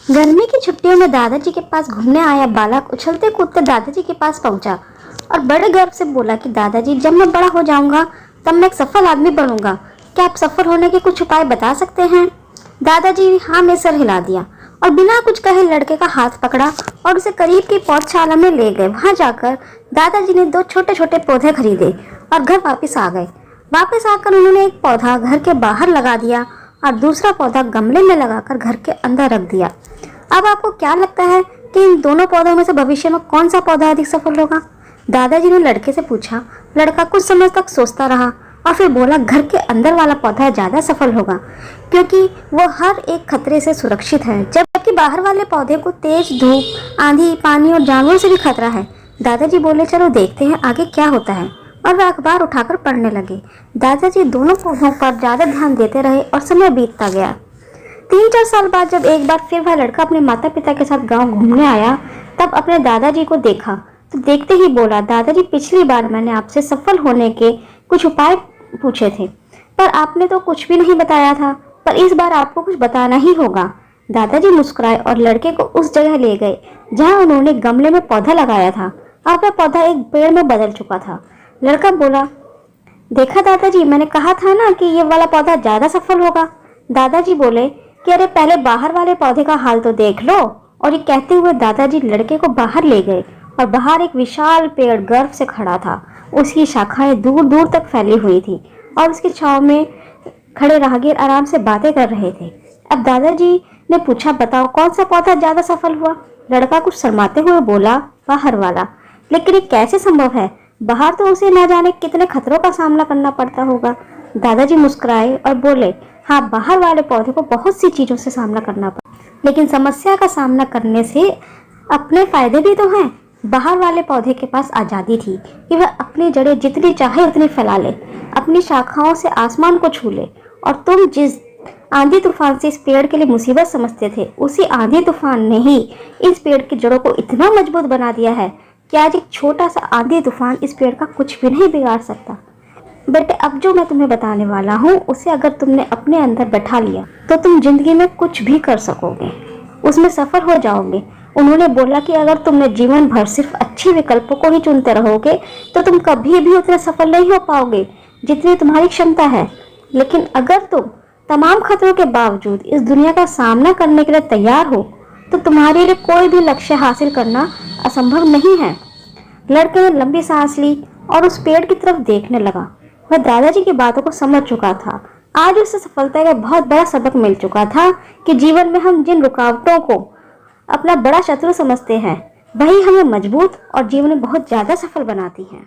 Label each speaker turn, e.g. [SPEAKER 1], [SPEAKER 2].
[SPEAKER 1] गर्मी की छुट्टियों में दादाजी के पास घूमने आया बालक उछलते कूदते दादाजी के पास पहुंचा और बड़े गर्व से बोला कि दादाजी, जब मैं बड़ा हो जाऊंगा तब मैं एक सफल आदमी बनूंगा। क्या आप सफल होने के कुछ उपाय बता सकते हैं? दादाजी हाँ में सर हिला दिया और बिना कुछ कहे लड़के का हाथ पकड़ा और उसे करीब की पौधशाला में ले गए। वहां जाकर दादाजी ने 2 छोटे छोटे पौधे खरीदे और घर वापस आ गए। वापस आकर उन्होंने एक पौधा घर के बाहर लगा दिया और दूसरा पौधा गमले में लगाकर घर के अंदर रख दिया। अब आपको क्या लगता है कि इन दोनों पौधों में से भविष्य में कौन सा पौधा अधिक सफल होगा? दादाजी ने लड़के से पूछा। लड़का कुछ समय तक सोचता रहा और फिर बोला, घर के अंदर वाला पौधा ज़्यादा सफल होगा क्योंकि वो हर एक खतरे से सुरक्षित है, जबकि बाहर वाले पौधे को तेज धूप, आंधी, पानी और जानवरों से भी खतरा है। दादाजी बोले, चलो देखते हैं आगे क्या होता है, और वह अखबार उठाकर पढ़ने लगे। दादाजी दोनों पौधों पर ज़्यादा ध्यान देते रहे और समय बीतता गया। 3-4 साल बाद जब एक बार फिर वह लड़का अपने माता पिता के साथ गांव घूमने आया, तब अपने दादाजी को देखा तो देखते ही बोला, दादाजी, पिछली बार मैंने आपसे सफल होने के कुछ उपाय पूछे थे, पर आपने तो कुछ भी नहीं बताया था, पर इस बार आपको कुछ बताना ही होगा। दादाजी मुस्कुराए और लड़के को उस जगह ले गए जहाँ उन्होंने गमले में पौधा लगाया था। अब वह पौधा एक पेड़ में बदल चुका था। लड़का बोला, देखा दादाजी, मैंने कहा था ना कि ये वाला पौधा ज़्यादा सफल होगा। दादाजी बोले कि अरे पहले बाहर वाले पौधे का हाल तो देख लो। और ये कहते हुए दादाजी लड़के को बाहर ले गए और बाहर एक विशाल पेड़ गर्व से खड़ा था। उसकी शाखाएं दूर दूर तक फैली हुई थी और उसकी छांव में खड़े राहगीर आराम से बातें कर रहे थे। अब दादाजी ने पूछा, बताओ कौन सा पौधा ज़्यादा सफल हुआ? लड़का कुछ शर्माते हुए बोला, बाहर वाला। लेकिन ये कैसे संभव है? बाहर तो उसे न जाने कितने खतरों का सामना करना पड़ता होगा। दादाजी मुस्कुराए और बोले, हाँ, बाहर वाले पौधे को बहुत सी चीज़ों से सामना करना पड़ा, लेकिन समस्या का सामना करने से अपने फायदे भी तो हैं। बाहर वाले पौधे के पास आज़ादी थी कि वह अपनी जड़ें जितनी चाहे उतनी फैला ले, अपनी शाखाओं से आसमान को छू ले। और तुम जिस आंधी तूफान से इस पेड़ के लिए मुसीबत समझते थे, उसी आंधी तूफान ने ही इस पेड़ की जड़ों को इतना मजबूत बना दिया है कि आज एक छोटा सा आंधी तूफान इस पेड़ का कुछ भी नहीं बिगाड़ सकता। बेटे, अब जो मैं तुम्हें बताने वाला हूँ, उसे अगर तुमने अपने अंदर बैठा लिया तो तुम जिंदगी में कुछ भी कर सकोगे, उसमें सफल हो जाओगे। उन्होंने बोला कि अगर तुमने जीवन भर सिर्फ अच्छे विकल्पों को ही चुनते रहोगे तो तुम कभी भी उतने सफल नहीं हो पाओगे जितनी तुम्हारी क्षमता है। लेकिन अगर तुम तमाम खतरों के बावजूद इस दुनिया का सामना करने के लिए तैयार हो तो तुम्हारे लिए कोई भी लक्ष्य हासिल करना असंभव नहीं है। लड़के ने लंबी सांस ली और उस पेड़ की तरफ देखने लगा। वह दादाजी की बातों को समझ चुका था। आज उसे सफलता का बहुत बड़ा सबक मिल चुका था कि जीवन में हम जिन रुकावटों को अपना बड़ा शत्रु समझते हैं, वही हमें मजबूत और जीवन में बहुत ज़्यादा सफल बनाती हैं।